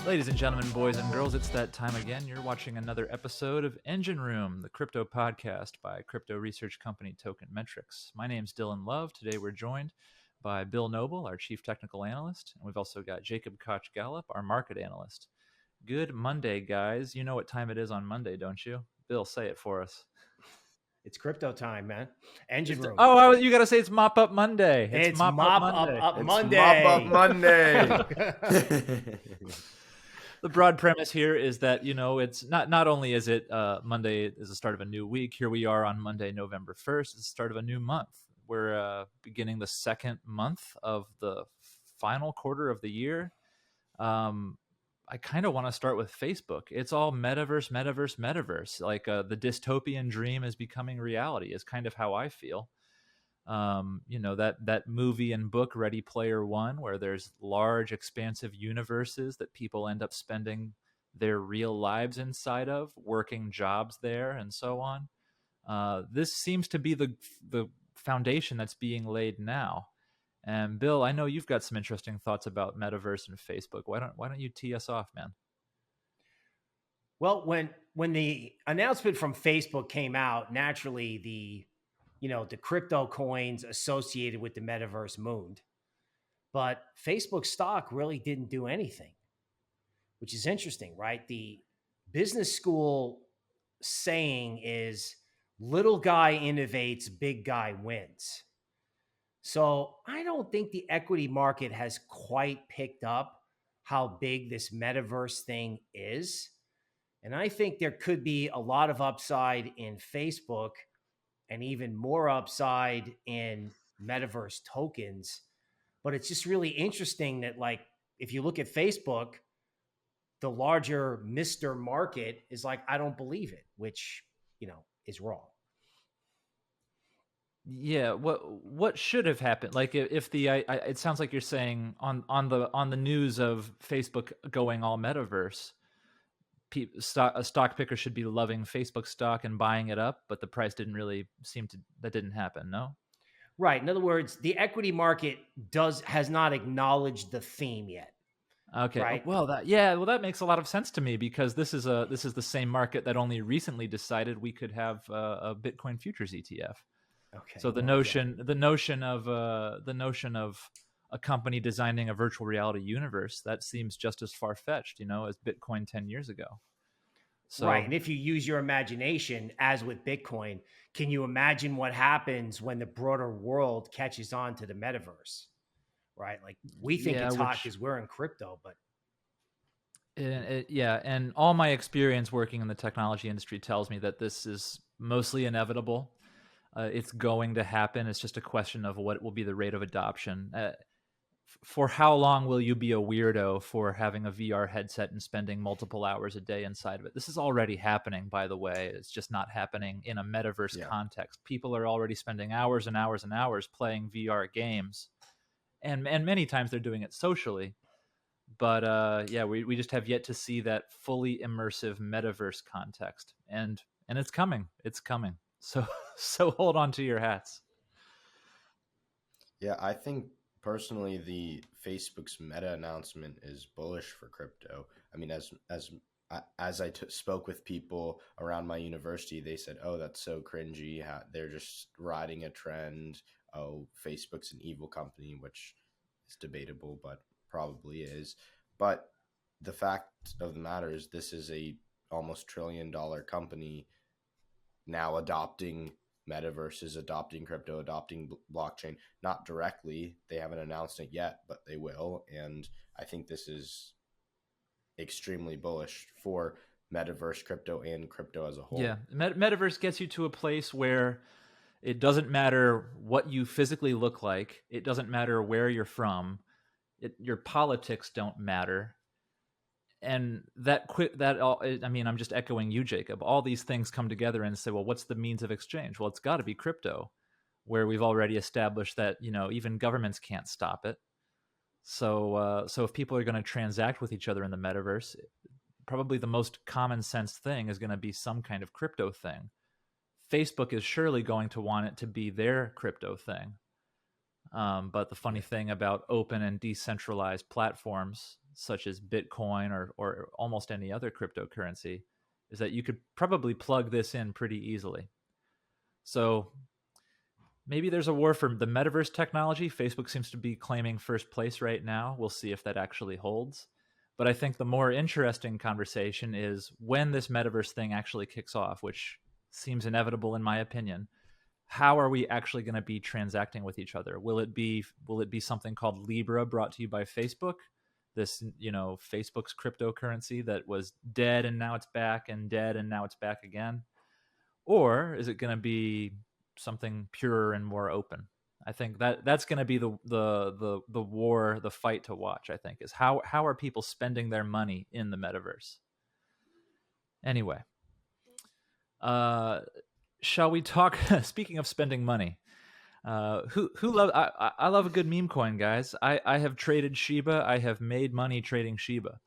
Ladies and gentlemen, boys and girls, it's that time again. You're watching another episode of Engine Room, the crypto podcast by crypto research company Token Metrics. My name's Dylan Love. Today we're joined by Bill Noble, our chief technical analyst, and we've also got Jacob Koch-Gallup, our market analyst. Good Monday, guys. You know what time it is on Monday, don't you? Bill, say it for us. It's crypto time, man. Engine Room. You got to say it's Mop Up Monday. It's Mop Up Monday. Mop Up Monday. The broad premise here is that, it's not only is it Monday is the start of a new week. Here we are on Monday, November 1st. It's the start of a new month. We're beginning the second month of the final quarter of the year. I kind of want to start with Facebook. It's all metaverse. Like the dystopian dream is becoming reality is kind of how I feel. That movie and book Ready Player One, where there's large, expansive universes that people end up spending their real lives inside of, working jobs there, and so on. This seems to be the foundation that's being laid now. And Bill, I know you've got some interesting thoughts about metaverse and Facebook. Why don't you tee us off, man? Well, when the announcement from Facebook came out, naturally the crypto coins associated with the metaverse mooned. But Facebook stock really didn't do anything, which is interesting, right? The business school saying is little guy innovates, big guy wins. So I don't think the equity market has quite picked up how big this metaverse thing is. And I think there could be a lot of upside in Facebook and even more upside in metaverse tokens. But it's just really interesting that, like, if you look at Facebook, the larger Mr. Market is like, I don't believe it, which, is wrong. Yeah, what should have happened? Like if it sounds like you're saying on the news of Facebook going all metaverse, a stock picker should be loving Facebook stock and buying it up, but the price didn't really that didn't happen. No, right. In other words, the equity market has not acknowledged the theme yet. Okay. Right? Well, that makes a lot of sense to me, because this is the same market that only recently decided we could have a Bitcoin futures ETF. Okay. So the notion of a company designing a virtual reality universe, that seems just as far-fetched, as Bitcoin 10 years ago. So, right. And if you use your imagination, as with Bitcoin, can you imagine what happens when the broader world catches on to the metaverse? Right? Like, we think it's hot because we're in crypto, but and all my experience working in the technology industry tells me that this is mostly inevitable. It's going to happen. It's just a question of what will be the rate of adoption. For how long will you be a weirdo for having a VR headset and spending multiple hours a day inside of it? This is already happening, by the way. It's just not happening in a metaverse context. People are already spending hours and hours and hours playing VR games. And many times they're doing it socially. But we just have yet to see that fully immersive metaverse context. And it's coming. It's coming. So hold on to your hats. Yeah, I think personally the Facebook's meta announcement is bullish for crypto. I mean, as I spoke with people around my university, they said, "Oh, that's so cringy. They're just riding a trend. Oh, Facebook's an evil company," which is debatable, but probably is. But the fact of the matter is, this is a almost $1 trillion company now adopting metaverses, adopting crypto, adopting blockchain. Not directly, they haven't announced it yet, but they will. And I think this is extremely bullish for metaverse, crypto, and crypto as a whole. Yeah, metaverse gets you to a place where it doesn't matter what you physically look like. It doesn't matter where you're from. Your politics don't matter. And I'm just echoing you, Jacob. All these things come together and say, well, what's the means of exchange? Well, it's got to be crypto, where we've already established that, even governments can't stop it. So if people are going to transact with each other in the metaverse, probably the most common sense thing is going to be some kind of crypto thing. Facebook is surely going to want it to be their crypto thing. But the funny thing about open and decentralized platforms, such as Bitcoin or almost any other cryptocurrency, is that you could probably plug this in pretty easily. So maybe there's a war for the metaverse technology. Facebook seems to be claiming first place right now. We'll see if that actually holds. But I think the more interesting conversation is when this metaverse thing actually kicks off, which seems inevitable in my opinion. How are we actually going to be transacting with each other? Will it be something called Libra brought to you by Facebook? This, Facebook's cryptocurrency that was dead and now it's back, and dead and now it's back again? Or is it going to be something purer and more open? I think that's going to be the war, the fight to watch. I think is how are people spending their money in the metaverse? Anyway, shall we talk? Speaking of spending money, who love? I love a good meme coin, guys. I have traded Shiba. I have made money trading Shiba,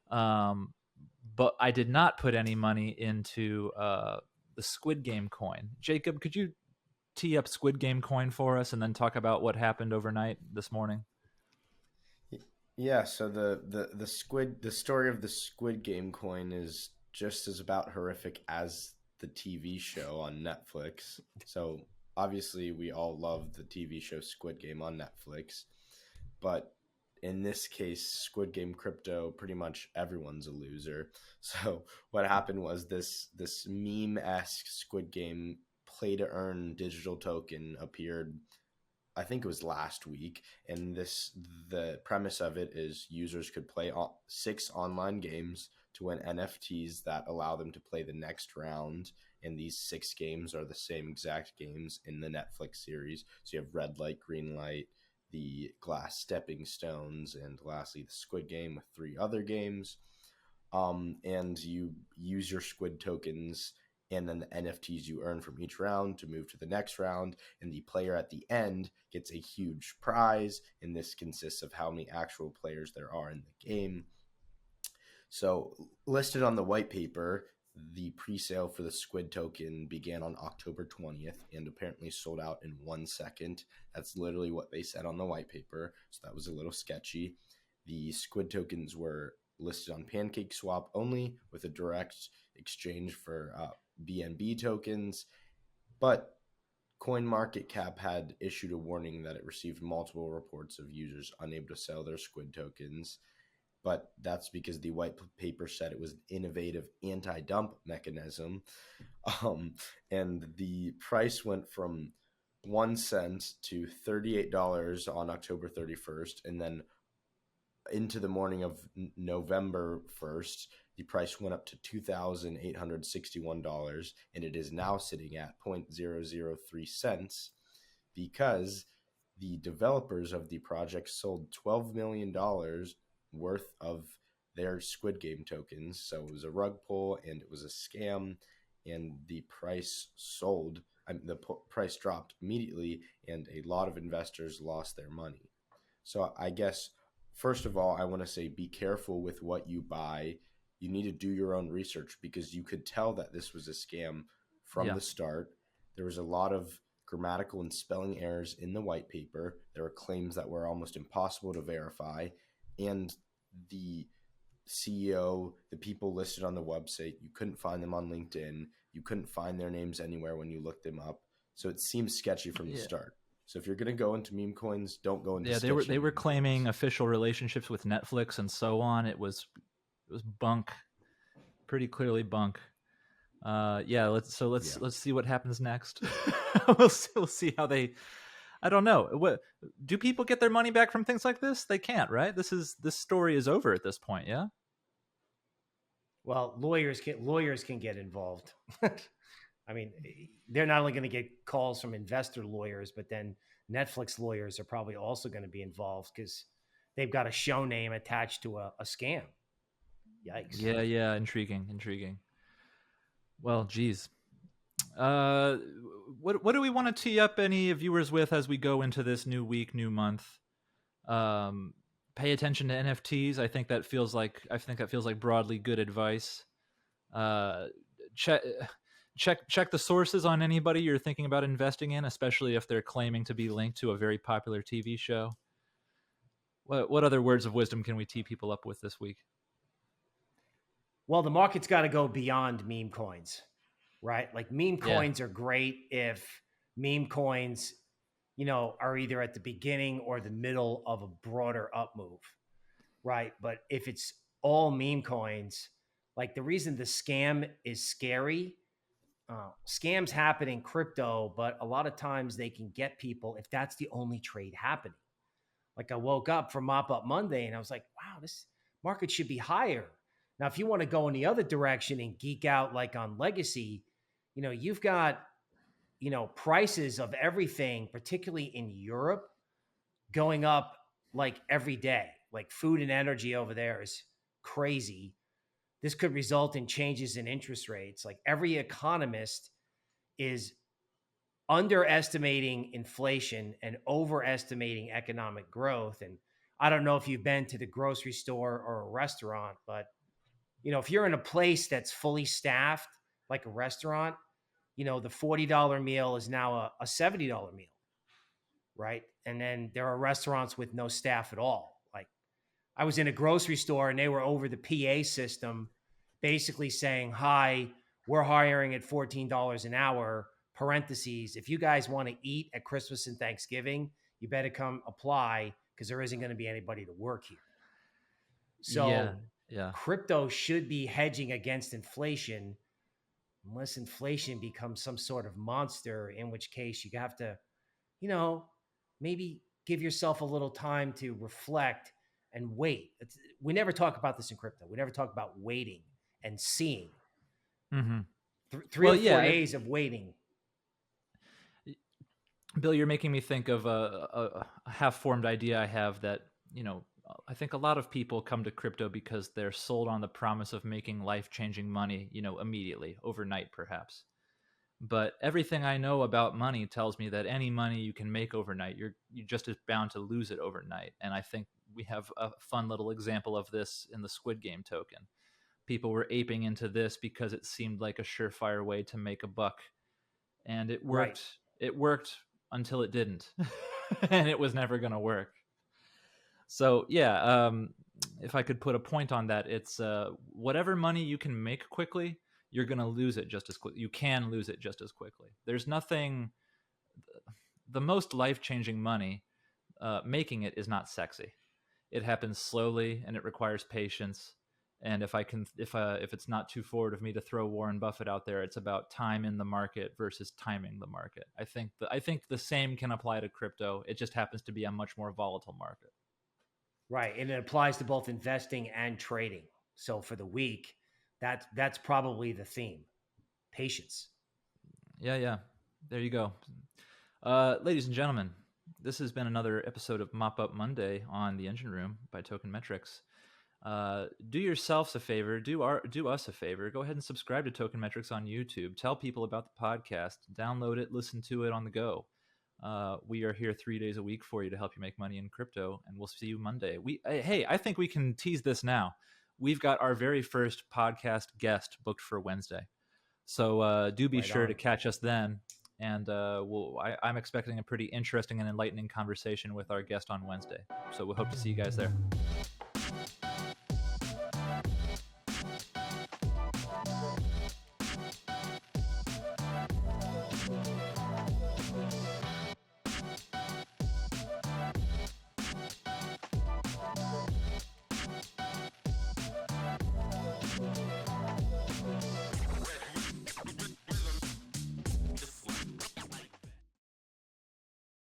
but I did not put any money into the Squid Game coin. Jacob, could you tee up Squid Game coin for us, and then talk about what happened overnight this morning? Yeah. So the story of the Squid Game coin is just as about horrific as the TV show on Netflix. So obviously we all love the TV show Squid Game on Netflix, but in this case, Squid Game crypto, pretty much everyone's a loser. So what happened was this meme-esque Squid Game play to earn digital token appeared, I think it was last week, and the premise of it is users could play 6 online games to win NFTs that allow them to play the next round. And these 6 games are the same exact games in the Netflix series. So you have Red Light, Green Light, the Glass Stepping Stones, and lastly the Squid Game with 3 other games. And you use your Squid tokens and then the NFTs you earn from each round to move to the next round. And the player at the end gets a huge prize. And this consists of how many actual players there are in the game. So listed on the white paper, the pre-sale for the Squid token began on October 20th and apparently sold out in 1 second. That's literally what they said on the white paper. So that was a little sketchy. The Squid tokens were listed on PancakeSwap only with a direct exchange for BNB tokens. But CoinMarketCap had issued a warning that it received multiple reports of users unable to sell their Squid tokens. But that's because the white paper said it was an innovative anti-dump mechanism. And the price went from 1 cent to $38 on October 31st. And then into the morning of November 1st, the price went up to $2,861. And it is now sitting at 0.003 cents because the developers of the project sold $12 million worth of their Squid Game tokens. So it was a rug pull and it was a scam, and the price price dropped immediately and a lot of investors lost their money. So I guess, first of all, I want to say be careful with what you buy. You need to do your own research because you could tell that this was a scam from the start. There was a lot of grammatical and spelling errors in the white paper. There were claims that were almost impossible to verify. And the CEO, the people listed on the website, you couldn't find them on LinkedIn. You couldn't find their names anywhere when you looked them up. So it seems sketchy from the start. So if you're going to go into meme coins, don't go into they were claiming official relationships with Netflix and so on. It was bunk, pretty clearly bunk. Let's see what happens next. we'll see how they. I don't know. What do people get their money back from things like this? They can't, right? This story is over at this point. Yeah. Well, lawyers can get involved. I mean, they're not only going to get calls from investor lawyers, but then Netflix lawyers are probably also going to be involved because they've got a show name attached to a scam. Yikes. Yeah. Intriguing. Well, geez. What do we want to tee up any viewers with as we go into this new week, new month? Pay attention to NFTs. I think that feels like broadly good advice. Check the sources on anybody you're thinking about investing in, especially if they're claiming to be linked to a very popular TV show. What other words of wisdom can we tee people up with this week? Well, the market's got to go beyond meme coins, right? Like meme Yeah. coins are great if meme coins, are either at the beginning or the middle of a broader up move, right? But if it's all meme coins, like the reason the scam is scary, scams happen in crypto, but a lot of times they can get people if that's the only trade happening. Like I woke up from Mop Up Monday and I was like, wow, this market should be higher. Now, if you want to go in the other direction and geek out like on legacy, you've got, prices of everything, particularly in Europe, going up like every day. Like food and energy over there is crazy. This could result in changes in interest rates. Like every economist is underestimating inflation and overestimating economic growth. And I don't know if you've been to the grocery store or a restaurant, but if you're in a place that's fully staffed, like a restaurant, the $40 meal is now a $70 meal, right? And then there are restaurants with no staff at all. Like I was in a grocery store and they were over the PA system, basically saying, hi, we're hiring at $14 an hour. Parentheses, if you guys want to eat at Christmas and Thanksgiving, you better come apply because there isn't going to be anybody to work here. So yeah. Crypto should be hedging against inflation unless inflation becomes some sort of monster, in which case you have to, maybe give yourself a little time to reflect and wait. We never talk about this in crypto. We never talk about waiting and seeing. Mm-hmm. Three or 4 days of waiting. Bill, you're making me think of a half-formed idea I have that, I think a lot of people come to crypto because they're sold on the promise of making life-changing money, immediately, overnight perhaps. But everything I know about money tells me that any money you can make overnight, you're just as bound to lose it overnight. And I think we have a fun little example of this in the Squid Game token. People were aping into this because it seemed like a surefire way to make a buck. And it worked. Right. It worked until it didn't. And it was never going to work. So yeah, if I could put a point on that, it's whatever money you can make quickly, you're going to lose it just as quickly. You can lose it just as quickly. There's nothing, the most life-changing money, making it is not sexy. It happens slowly and it requires patience. And if it's not too forward of me to throw Warren Buffett out there, it's about time in the market versus timing the market. I think the same can apply to crypto. It just happens to be a much more volatile market. Right, and it applies to both investing and trading. So for the week, that's probably the theme: patience. Yeah. There you go, ladies and gentlemen. This has been another episode of Mop Up Monday on the Engine Room by Token Metrics. Do yourselves a favor, do us a favor, go ahead and subscribe to Token Metrics on YouTube. Tell people about the podcast, download it, listen to it on the go. We are here 3 days a week for you to help you make money in crypto, and we'll see you Monday. Hey, I think we can tease this now. We've got our very first podcast guest booked for Wednesday. So do be sure to catch us then. And I'm expecting a pretty interesting and enlightening conversation with our guest on Wednesday. So we hope to see you guys there.